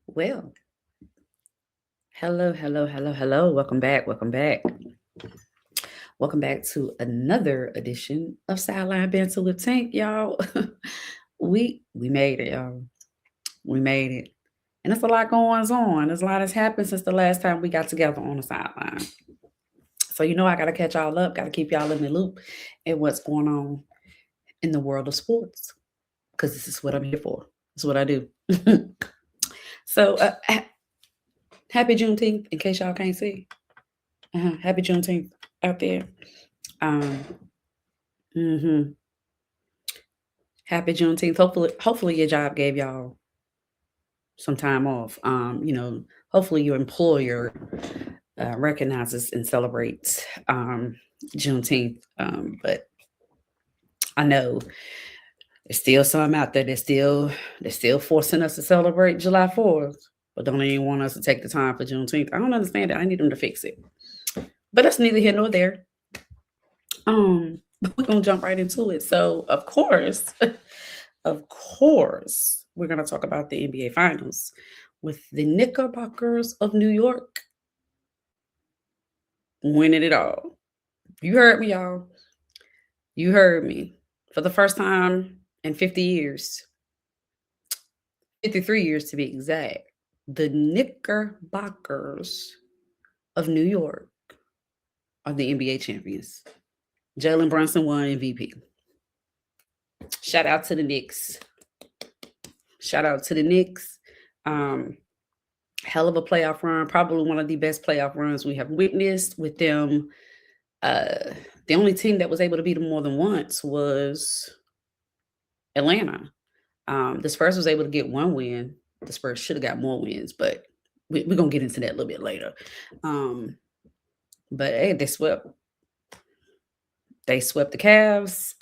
Well, hello, hello, hello, hello. Welcome back. Welcome back. Welcome back to another edition of Sideline Banter with Tank, y'all. we made it, y'all. We made it. And there's a lot going on. There's a lot that's happened since the last time we got together on the sideline. So I gotta catch y'all up, gotta keep y'all in the loop and what's going on in the world of sports. Because this is what I'm here for. This is what I do. So happy Juneteenth, in case y'all can't see. Happy Juneteenth out there. Um, hmm Happy Juneteenth. Hopefully your job gave y'all some time off. Hopefully your employer recognizes and celebrates Juneteenth. But I know there's still some out there they're still forcing us to celebrate July 4th, but don't even want us to take the time for Juneteenth. I don't understand it. I need them to fix it. But that's neither here nor there. But we're gonna jump right into it. So of course, of course, we're gonna talk about the NBA finals with the Knickerbockers of New York winning it all. You heard me, y'all. You heard me. For the first time in 50 years, 53 years to be exact, the Knickerbockers of New York are the NBA champions. Jalen Brunson won MVP. Shout out to the Knicks. Shout out to the Knicks. Hell of a playoff run. Probably one of the best playoff runs we have witnessed with them. The only team that was able to beat them more than once was Atlanta. The Spurs was able to get one win. The Spurs should have got more wins, but we're going to get into that a little bit later. But hey, they swept. They swept the Cavs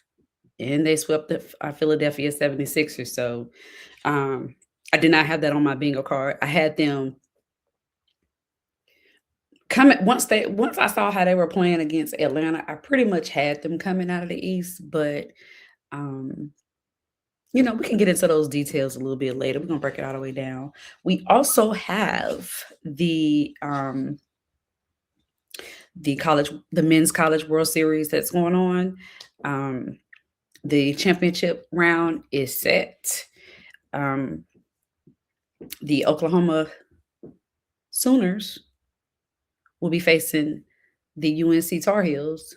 and they swept the Philadelphia 76ers. So I did not have that on my bingo card. I had them coming once I saw how they were playing against Atlanta. I pretty much had them coming out of the East, but we can get into those details a little bit later. We're gonna break it all the way down. We also have the men's college World Series that's going on. The championship round is set. The Oklahoma Sooners will be facing the UNC Tar Heels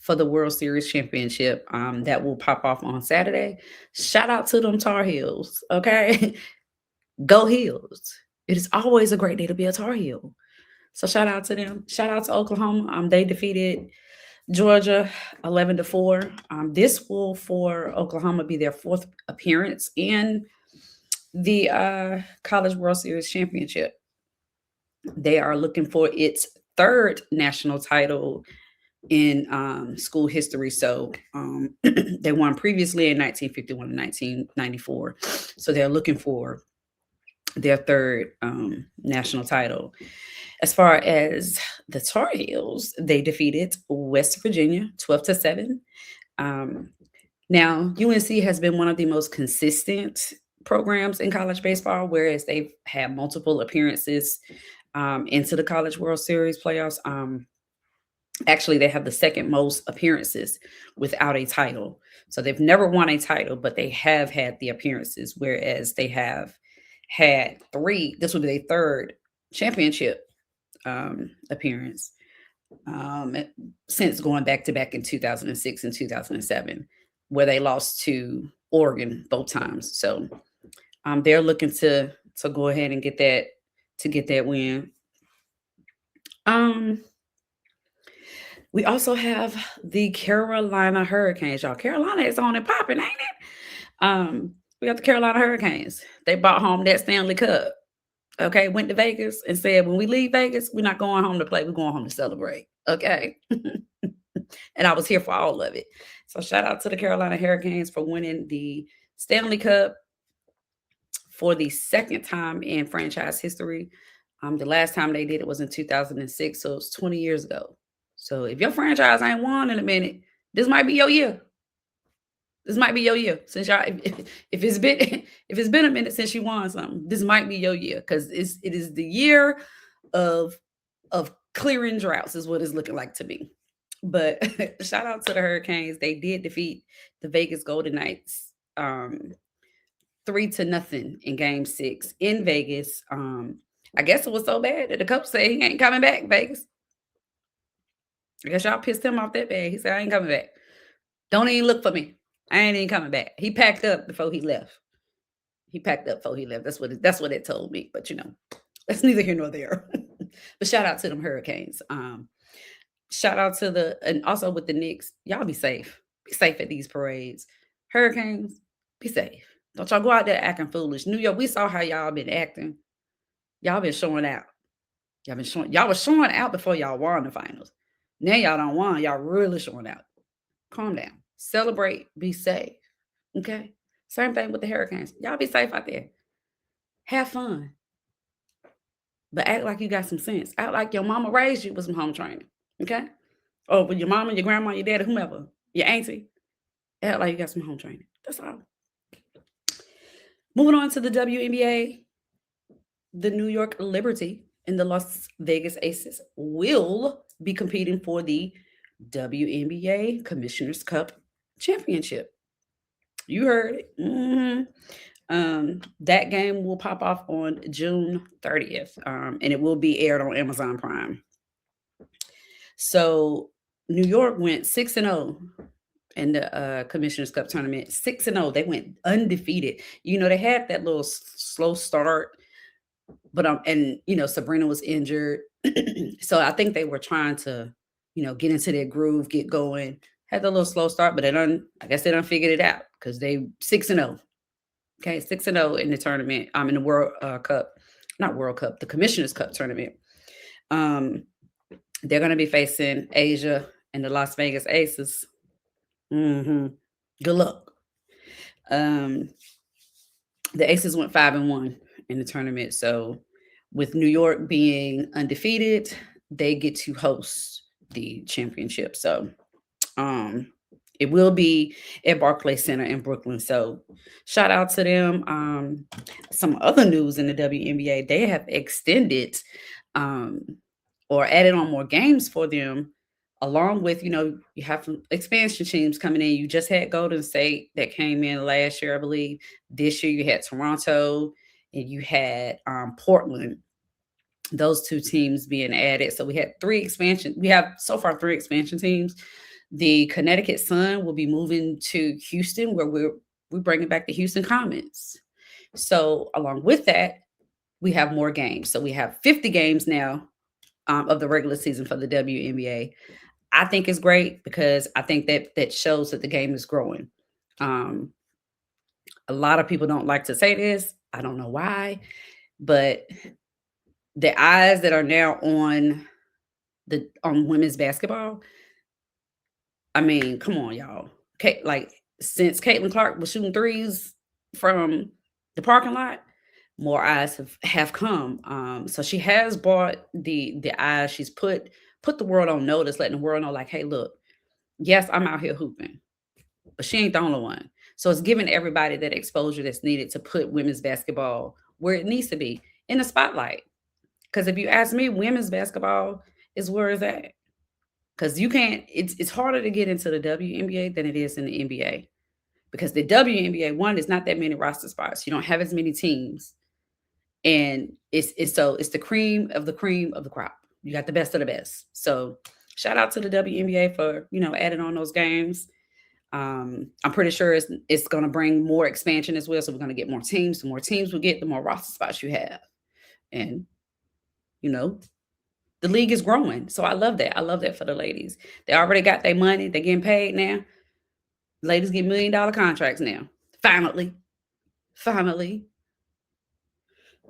for the World Series championship. That will pop off on Saturday. Shout out to them Tar Heels, okay? Go Heels. It is always a great day to be a Tar Heel. So shout out to them. Shout out to Oklahoma. They defeated Georgia 11-4. This will, for Oklahoma, be their fourth appearance in the College World Series championship. They are looking for its third national title in school history. So they won previously in 1951 and 1994. So they're looking for their third national title. As far as the Tar Heels, they defeated West Virginia 12-7. Now, UNC has been one of the most consistent programs in college baseball, whereas they've had multiple appearances into the College World Series playoffs. Actually, they have the second most appearances without a title. So they've never won a title, but they have had the appearances, whereas they have had three. This would be their third championship appearance since going back to back in 2006 and 2007, where they lost to Oregon both times. So they're looking to go ahead and get that win. We also have the Carolina Hurricanes, y'all. Carolina is on and popping, ain't it? We got the Carolina Hurricanes. They bought home that Stanley Cup. Okay, went to Vegas and said, when we leave Vegas, we're not going home to play. We're going home to celebrate. Okay. And I was here for all of it. So shout out to the Carolina Hurricanes for winning the Stanley Cup for the second time in franchise history. The last time they did it was in 2006. So it's 20 years ago. So if your franchise ain't won in a minute, this might be your year. This might be your year since y'all. If it's been if it's been a minute since you won something, this might be your year because it is the year of clearing droughts is what it's looking like to me. But shout out to the Hurricanes. They did defeat the Vegas Golden Knights 3-0 in Game 6 in Vegas. I guess it was so bad that the coach said he ain't coming back. Vegas. I guess y'all pissed him off that bad. He said I ain't coming back. Don't even look for me. I ain't even coming back. He packed up before he left. That's what it told me. But that's neither here nor there. But shout out to them Hurricanes. Shout out to and also with the Knicks. Y'all be safe. Be safe at these parades. Hurricanes, be safe. Don't y'all go out there acting foolish. New York, we saw how y'all been acting. Y'all been showing out. Y'all was showing out before y'all won the finals. Now y'all don't want. Y'all really showing out. Calm down. Celebrate. Be safe. Okay? Same thing with the Hurricanes. Y'all be safe out there. Have fun. But act like you got some sense. Act like your mama raised you with some home training. Okay? Or with your mama, your grandma, your daddy, whomever, your auntie. Act like you got some home training. That's all. Moving on to the WNBA. The New York Liberty and the Las Vegas Aces will be competing for the WNBA Commissioner's Cup Championship. You heard it. That game will pop off on June 30th, and it will be aired on Amazon Prime. So New York went 6-0 in the Commissioner's Cup tournament. 6-0. They went undefeated. They had that little slow start, but Sabrina was injured. So I think they were trying to, get into their groove, get going. Had the little slow start, but I guess they done figured it out because they 6-0. Okay, 6-0 in the tournament. I'm in the World Cup, not World Cup, the Commissioner's Cup tournament. They're going to be facing Asia and the Las Vegas Aces. Good luck. The Aces went 5-1 in the tournament. So with New York being undefeated, they get to host the championship. So it will be at Barclays Center in Brooklyn. So shout out to them. Some other news in the WNBA, they have extended or added on more games for them, along with, you have expansion teams coming in. You just had Golden State that came in last year, I believe. This year you had Toronto and you had Portland. Those two teams being added. So we have so far 3 expansion teams. The Connecticut Sun will be moving to Houston, where we're bringing back the Houston Comets. So along with that, we have more games. So we have 50 games now of the regular season for the WNBA. I think it's great because I think that shows that the game is growing. A lot of people don't like to say this. I don't know why, but the eyes that are now on women's basketball. I mean, come on, y'all. Okay, like since Caitlin Clark was shooting threes from the parking lot, more eyes have come. So she has brought the eyes. She's put the world on notice, letting the world know, like, hey, look, yes, I'm out here hooping, but she ain't the only one. So it's giving everybody that exposure that's needed to put women's basketball where it needs to be, in the spotlight. Because if you ask me, women's basketball is where it's at. Because you can't, it's harder to get into the WNBA than it is in the NBA. Because the WNBA, one, is not that many roster spots. You don't have as many teams. And it's the cream of the crop. You got the best of the best. So shout out to the WNBA for, adding on those games. I'm pretty sure it's going to bring more expansion as well. So we're going to get more teams. The more teams we get, the more roster spots you have. And, the league is growing. So I love that. I love that for the ladies. They already got their money. They're getting paid now. Ladies get $1 million contracts now. Finally.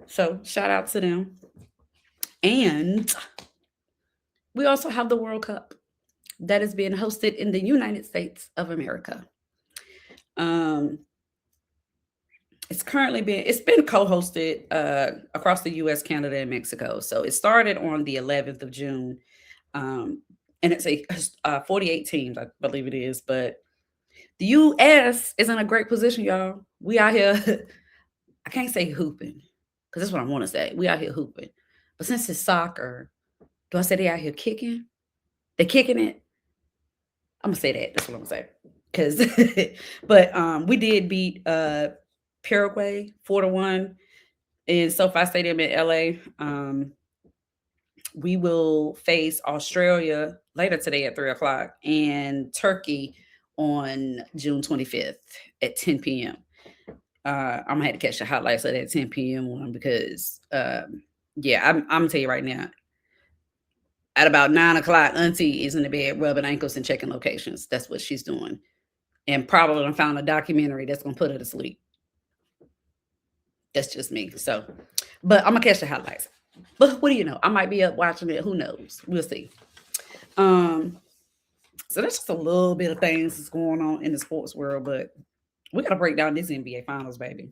So shout out to them. And we also have the World Cup that is being hosted in the United States of America. It's been co-hosted across the U.S., Canada, and Mexico. So it started on the 11th of June, and it's 48 teams, I believe it is. But The US is in a great position, y'all. We out here, I can't say hooping, because that's what I want to say. We out here hooping. But since it's soccer, do I say they out here kicking? They kicking it? I'm gonna say that. That's what I'm gonna say. Cause but we did beat Paraguay 4-1 in SoFi Stadium in LA. We will face Australia later today at 3 o'clock and Turkey on June 25th at 10 p.m. I'm gonna have to catch the highlights of that 10 p.m. one because yeah, I'm gonna tell you right now. At about 9 o'clock, Auntie is in the bed rubbing ankles and checking locations. That's what she's doing. And probably done found a documentary that's gonna put her to sleep. That's just me. So, but I'm gonna catch the highlights. But what do you know? I might be up watching it. Who knows? We'll see. So that's just a little bit of things that's going on in the sports world, but we gotta break down this NBA finals, baby.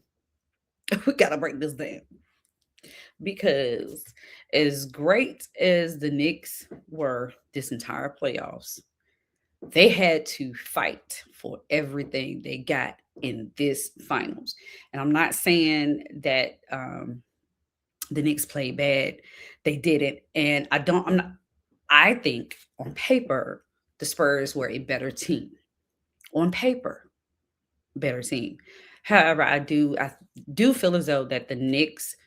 We gotta break this down. Because as great as the Knicks were this entire playoffs, they had to fight for everything they got in this finals. And I'm not saying that the Knicks played bad. They didn't. And I think on paper, the Spurs were a better team. On paper, better team. However, I do feel as though that the Knicks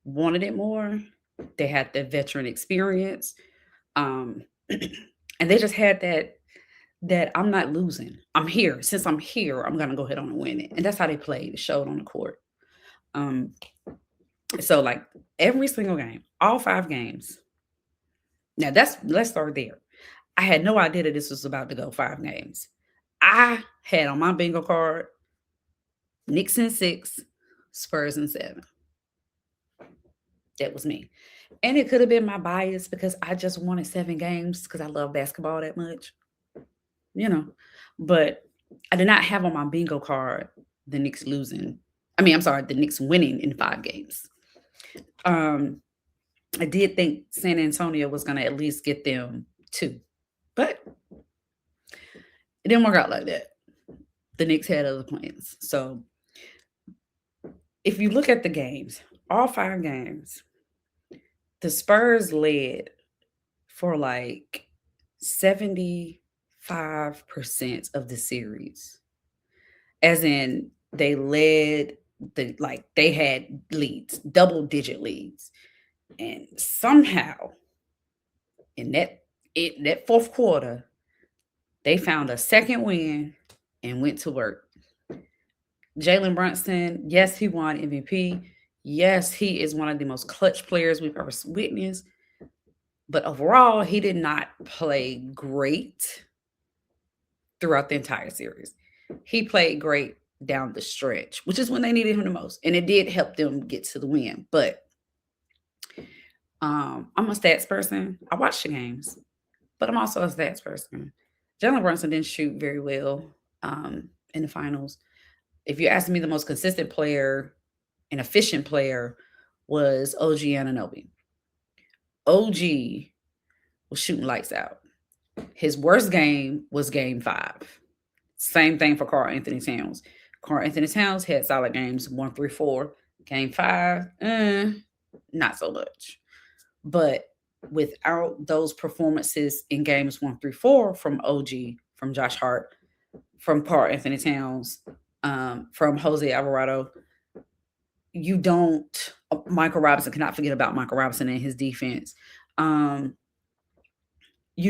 wanted it more. They had the veteran experience. Um, and they just had that I'm not losing. I'm here. Since I'm here, I'm gonna go ahead on and win it. And that's how they played. It showed on the court. So like every single game, all 5 games. Now let's start there. I had no idea that this was about to go 5 games. I had on my bingo card Knicks in 6, Spurs in 7. That was me. And it could have been my bias because I just wanted 7 games because I love basketball that much, you know. But I did not have on my bingo card the Knicks losing. I mean, I'm sorry, the Knicks winning in 5 games. I did think San Antonio was going to at least get them 2, but it didn't work out like that. The Knicks had other plans. So if you look at the games, all 5 games, the Spurs led for like 75% of the series. As in they led they had leads, double-digit leads. And somehow in that fourth quarter, they found a second win and went to work. Jalen Brunson, yes, he won MVP. Yes, he is one of the most clutch players we've ever witnessed. But overall, he did not play great throughout the entire series. He played great down the stretch, which is when they needed him the most. And it did help them get to the win. But I'm a stats person. I watch the games, but I'm also a stats person. Jalen Brunson didn't shoot very well in the finals. If you ask me, the most consistent player and efficient player was OG Anunoby. OG was shooting lights out. His worst game was game 5. Same thing for Karl Anthony Towns. Karl Anthony Towns had solid games 1, 3, 4. Game 5, not so much. But without those performances in games 1 through 4 from OG, from Josh Hart, from Karl Anthony Towns, from Jose Alvarado, you don't. Michael Robinson, cannot forget about Michael Robinson and his defense. You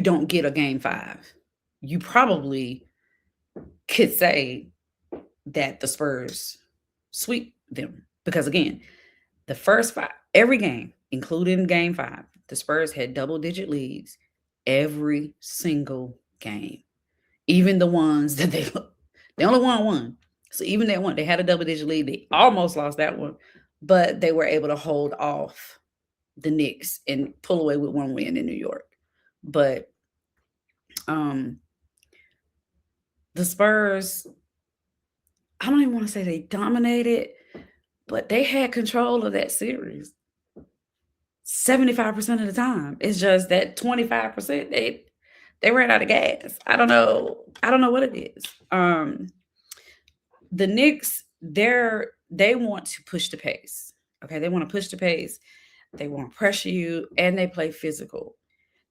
don't get a game 5. You probably could say that the Spurs sweep them because, again, the first 5, every game, including game 5, the Spurs had double-digit leads every single game, even the ones that they only won 1. So even that one, they had a double-digit lead. They almost lost that one, but they were able to hold off the Knicks and pull away with 1 win in New York. But the Spurs, I don't even want to say they dominated, but they had control of that series 75% of the time. It's just that 25%, They ran out of gas. I don't know. I don't know what it is. The Knicks, they want to push the pace. Okay, they want to push the pace. They want to pressure you, and they play physical.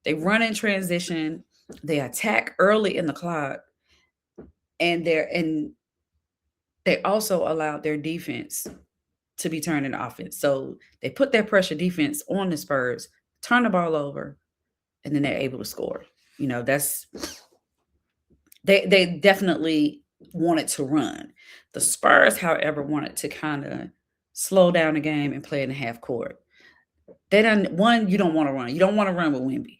They run in transition. They attack early in the clock, and they also allow their defense to be turned into offense. So they put their pressure defense on the Spurs, turn the ball over, and then they're able to score. You know, they definitely wanted to run. The Spurs, however, wanted to kind of slow down the game and play in the half court. They don't one, you don't want to run. You don't want to run with Wemby.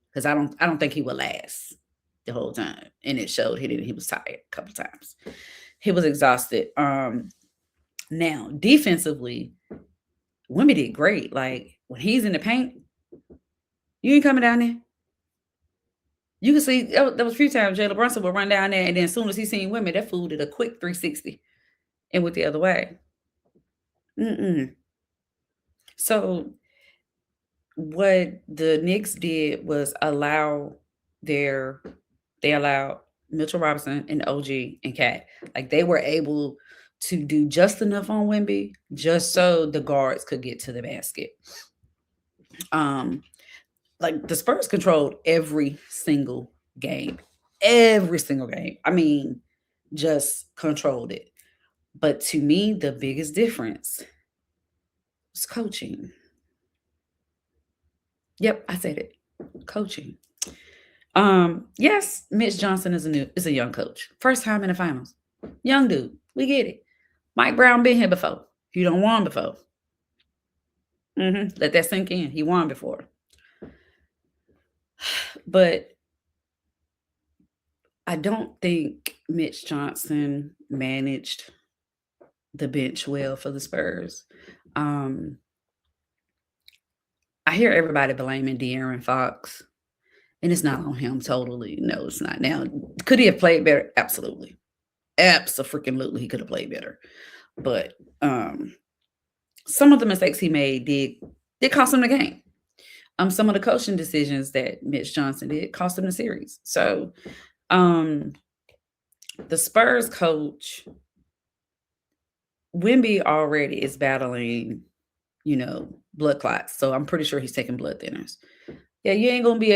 Because I don't think he would last the whole time. And it showed he was tired a couple times. He was exhausted. Now, defensively, Wemby did great. Like when he's in the paint, you ain't coming down there. You can see there was a few times Jalen Brunson would run down there, and then as soon as he seen Wemby, that fool did a quick 360 and went the other way. So what the Knicks did was they allowed Mitchell Robinson and OG and Cat. Like they were able to do just enough on Wemby just so the guards could get to the basket. Like the Spurs controlled every single game. Every single game. I mean, just controlled it. But to me, the biggest difference was coaching. Yep, I said it. Coaching. Yes, Mitch Johnson is a young coach. First time in the finals. Young dude. We get it. Mike Brown been here before. You don't won before. Let that sink in. He won before. But I don't think Mitch Johnson managed the bench well for the Spurs. I hear everybody blaming De'Aaron Fox, and it's not on him totally. No, it's not. Now, could he have played better? Absolutely. Absolutely, he could have played better. But some of the mistakes he made did cost him the game. Some of the coaching decisions that Mitch Johnson did cost him the series. So the Spurs coach, Wemby already is battling, blood clots. So I'm pretty sure he's taking blood thinners. Yeah, you ain't gonna be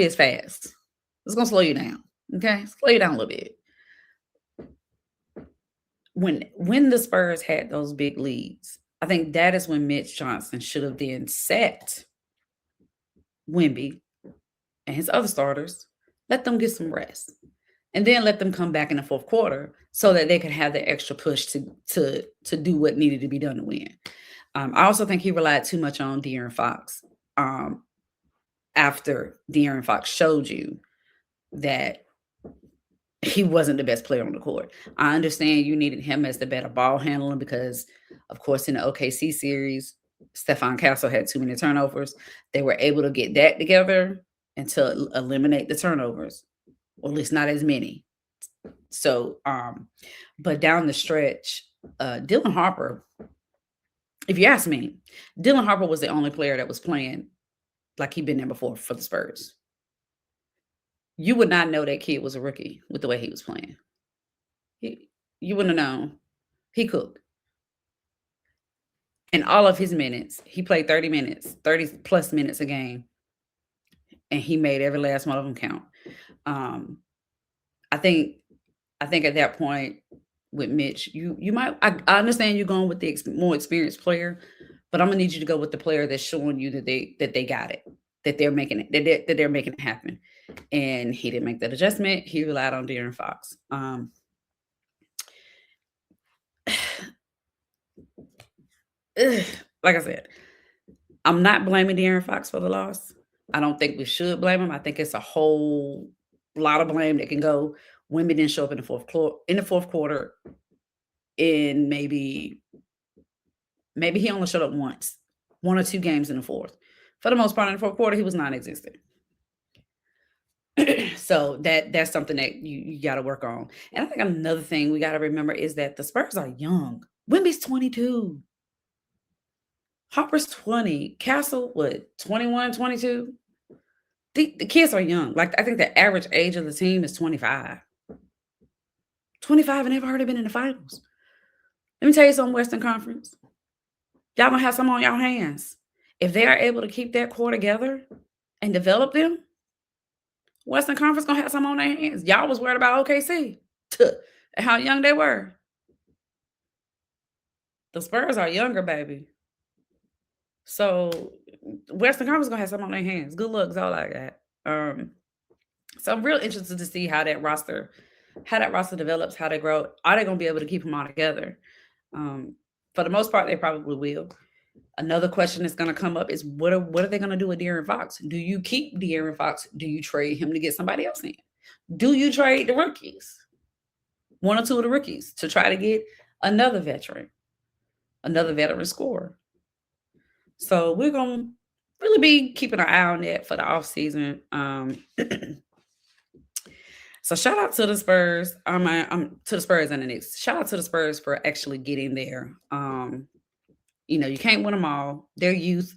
as fast. It's gonna slow you down. Okay, slow you down a little bit. When the Spurs had those big leads, I think that is when Mitch Johnson should have then set Wemby and his other starters, let them get some rest, and then let them come back in the fourth quarter so that they could have the extra push to do what needed to be done to win. I also think he relied too much on De'Aaron Fox. After De'Aaron Fox showed you that he wasn't the best player on the court. I understand you needed him as the better ball handler because, of course, in the OKC series, Stephon Castle had too many turnovers. They were able to get that together and to eliminate the turnovers, or at least not as many. So, but down the stretch, Dylan Harper, if you ask me, Dylan Harper was the only player that was playing like he'd been there before for the Spurs. You would not know that kid was a rookie with the way he was playing. You wouldn't have known. He cooked. In all of his minutes, he played 30 minutes, 30 plus minutes a game, and he made every last one of them count. I think at that point with Mitch, you might. I understand you're going with the more experienced player, but I'm gonna need you to go with the player that's showing you that they got it, that they're making it, that they're making it happen. And he didn't make that adjustment. He relied on De'Aaron Fox. Like I said, I'm not blaming De'Aaron Fox for the loss. I don't think we should blame him. I think it's a whole lot of blame that can go. Wemby didn't show up in the fourth quarter, and maybe he only showed up once, one or two games in the fourth. For the most part, in the fourth quarter, he was non-existent. So that's something that you got to work on. And I think another thing we got to remember is that the Spurs are young. Wemby's 22. Harper's 20. Castle, what, 21, 22? The kids are young. Like, I think the average age of the team is 25. 25, and they've already been in the finals. Let me tell you something, Western Conference. Y'all gonna have some on y'all hands. If they are able to keep that core together and develop them, Western Conference gonna have some on their hands. Y'all was worried about OKC, and how young they were. The Spurs are younger, baby. So Western Conference gonna have some on their hands. Good luck is all I got. So I'm real interested to see how that roster develops, how they grow. Are they gonna be able to keep them all together? For the most part, they probably will. Another question that's going to come up is what are they going to do with De'Aaron Fox? Do you keep De'Aaron Fox? Do you trade him to get somebody else in? Do you trade the rookies, one or two of the rookies, to try to get another veteran scorer? So we're going to really be keeping an eye on that for the offseason. So shout out to the Spurs. To the Spurs and the Knicks. Shout out to the Spurs for actually getting there. You can't win them all. Their youth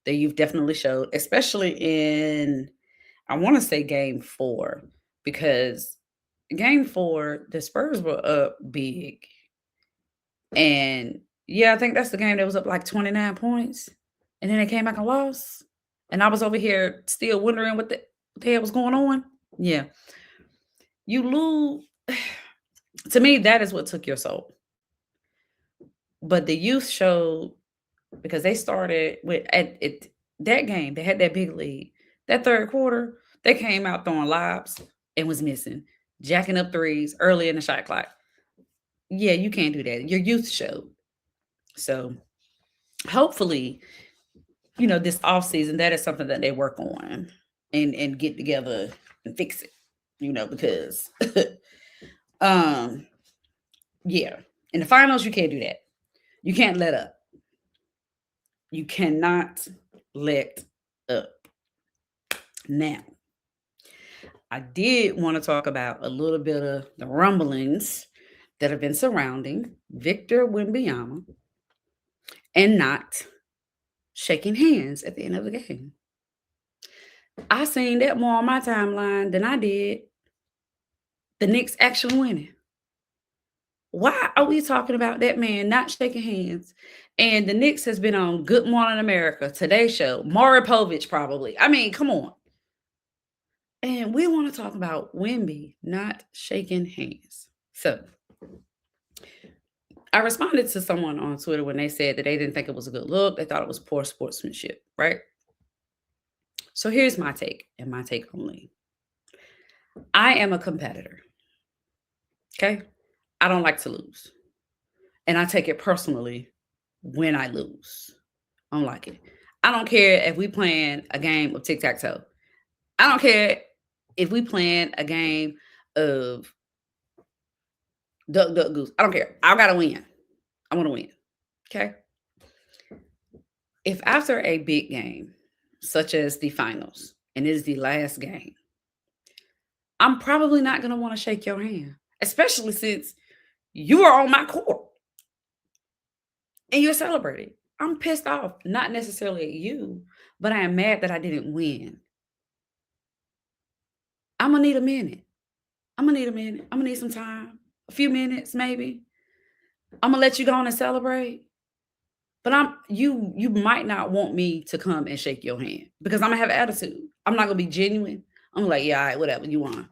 definitely showed, especially in, I want to say game 4, because game 4, the Spurs were up big. And yeah, I think that's the game that was up like 29 points. And then they came back and lost. And I was over here still wondering what the hell was going on. Yeah. You lose. To me, that is what took your soul. But the youth showed, because they started with that game, they had that big lead. That third quarter, they came out throwing lobs and was missing, jacking up threes early in the shot clock. Yeah, you can't do that. Your youth showed. So hopefully, this offseason, that is something that they work on and get together and fix it, because yeah, in the finals, you can't do that. You can't let up. You cannot let up. Now, I did want to talk about a little bit of the rumblings that have been surrounding Victor Wembanyama and not shaking hands at the end of the game. I seen that more on my timeline than I did the Knicks actually winning. Why are we talking about that man not shaking hands? And the Knicks has been on Good Morning America, Today Show, Maury Povich probably. I mean, come on. And we want to talk about Wemby not shaking hands. So I responded to someone on Twitter when they said that they didn't think it was a good look. They thought it was poor sportsmanship, right? So here's my take, and my take only. I am a competitor. Okay? I don't like to lose. And I take it personally when I lose. I don't like it. I don't care if we playing a game of tic-tac-toe. I don't care if we playing a game of duck, duck, goose. I don't care. I got to win. I want to win. Okay? If after a big game, such as the finals, and it is the last game, I'm probably not going to want to shake your hand, especially since you are on my court and you're celebrating. I'm pissed off, not necessarily at you, but I am mad that I didn't win. I'm going to need a minute. I'm going to need some time, a few minutes maybe. I'm going to let you go on and celebrate. But you might not want me to come and shake your hand because I'm going to have attitude. I'm not going to be genuine. I'm like, yeah, all right, whatever, you won.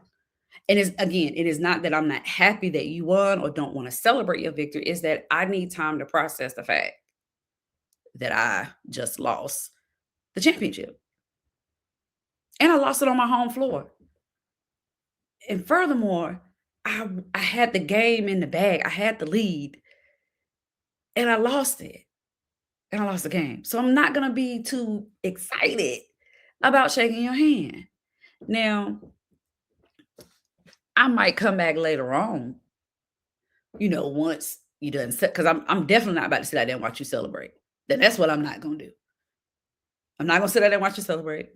And it is not that I'm not happy that you won or don't want to celebrate your victory. It's that I need time to process the fact that I just lost the championship. And I lost it on my home floor. And furthermore, I had the game in the bag. I had the lead. And I lost it. And I lost the game. So I'm not going to be too excited about shaking your hand. Now, I might come back later on, once you done, because I'm definitely not about to sit out there and watch you celebrate. That's what I'm not going to do. I'm not going to sit out there and watch you celebrate.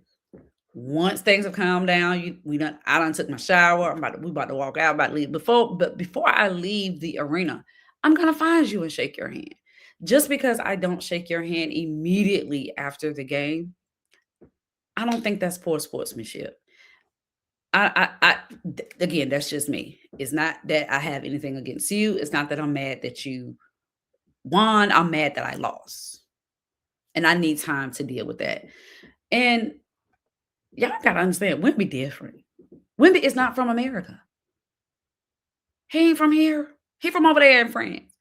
Once things have calmed down, I done took my shower. We about to walk out, about to leave. Before I leave the arena, I'm going to find you and shake your hand. Just because I don't shake your hand immediately after the game I don't think that's poor sportsmanship. Again, that's just me. It's not that I have anything against you. It's not that I'm mad that you won. I'm mad that I lost. And I need time to deal with that. And y'all gotta understand, Wimby different. Wimby is not from America. He ain't from here. He from over there in France.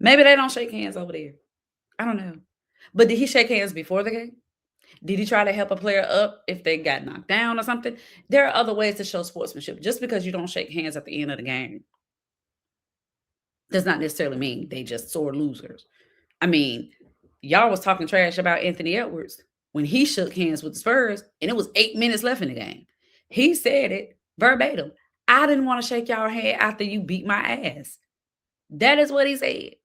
Maybe they don't shake hands over there. I don't know. But did he shake hands before the game? Did he try to help a player up if they got knocked down or something? There are other ways to show sportsmanship. Just because you don't shake hands at the end of the game does not necessarily mean they just sore losers. I mean, y'all was talking trash about Anthony Edwards when he shook hands with the Spurs and it was 8 minutes left in the game. He said it verbatim. I didn't want to shake y'all hand after you beat my ass. That is what he said.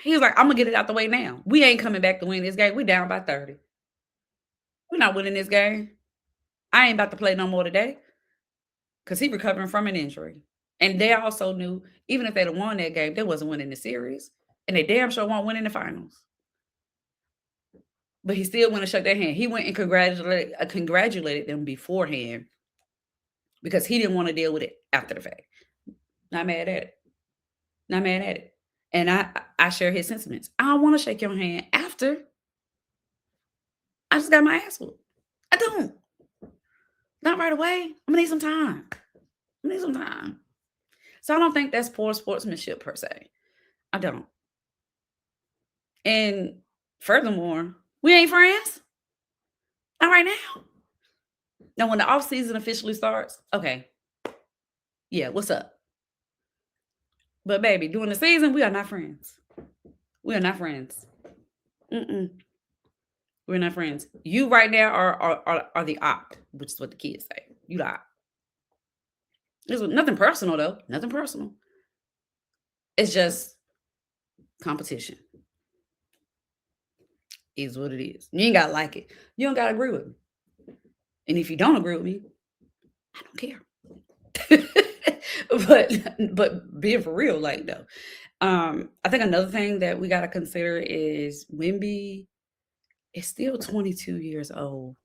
He was like, I'm going to get it out the way now. We ain't coming back to win this game. We down by 30. We're not winning this game. I ain't about to play no more today because he recovering from an injury. And they also knew, even if they'd have won that game, they wasn't winning the series. And they damn sure won't win in the finals. But he still went and shook their hand. He went and congratulated them beforehand because he didn't want to deal with it after the fact. Not mad at it. Not mad at it. And I share his sentiments. I don't want to shake your hand after I just got my ass whooped. I don't. Not right away. I'm going to need some time. So I don't think that's poor sportsmanship per se. I don't. And furthermore, we ain't friends. Not right now. Now, when the off season officially starts, okay. Yeah, what's up? But baby, during the season, we are not friends. We are not friends. We're not friends. You right now are the op, which is what the kids say. You the op. There's nothing personal though. Nothing personal. It's just competition. Is what it is. You ain't gotta like it. You don't gotta agree with me. And if you don't agree with me, I don't care. but being for real, like though, I think another thing that we gotta consider is Wemby is still 22 years old.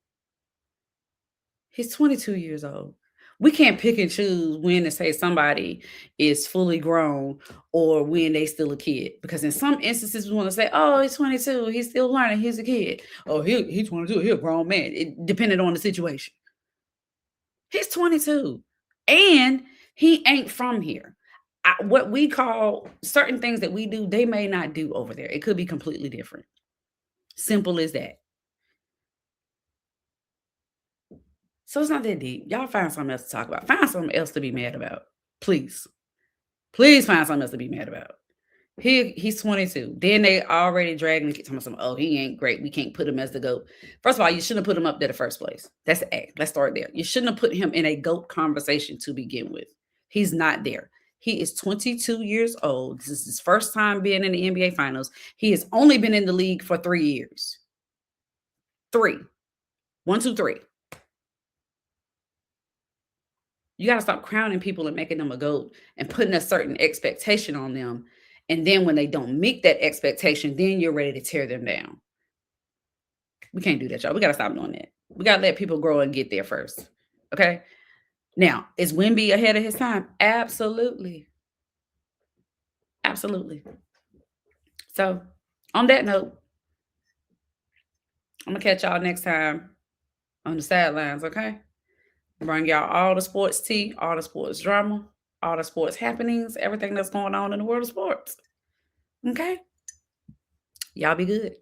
He's 22 years old. We can't pick and choose when to say somebody is fully grown or when they still a kid. Because in some instances, we want to say, oh, he's 22, he's still learning, he's a kid. Oh, he's 22, he's a grown man. It depended on the situation. He's 22. And he ain't from here. What we call certain things that we do, they may not do over there. It could be completely different. Simple as that. So it's not that deep. Y'all find something else to talk about. Find something else to be mad about. Please. Please find something else to be mad about. He's 22. Then they already dragging talking about, oh, he ain't great. We can't put him as the GOAT. First of all, you shouldn't have put him up there in the first place. That's the A. Let's start there. You shouldn't have put him in a GOAT conversation to begin with. He's not there. He is 22 years old. This is his first time being in the NBA Finals. He has only been in the league for 3 years. 3. 1, 2, 3. You got to stop crowning people and making them a GOAT and putting a certain expectation on them. And then when they don't meet that expectation, then you're ready to tear them down. We can't do that, y'all. We got to stop doing that. We got to let people grow and get there first. Okay? Now, is Wemby ahead of his time? Absolutely. Absolutely. So, on that note, I'm going to catch y'all next time on the sidelines, okay? Bring y'all all the sports tea, all the sports drama, all the sports happenings, everything that's going on in the world of sports. Okay? Y'all be good.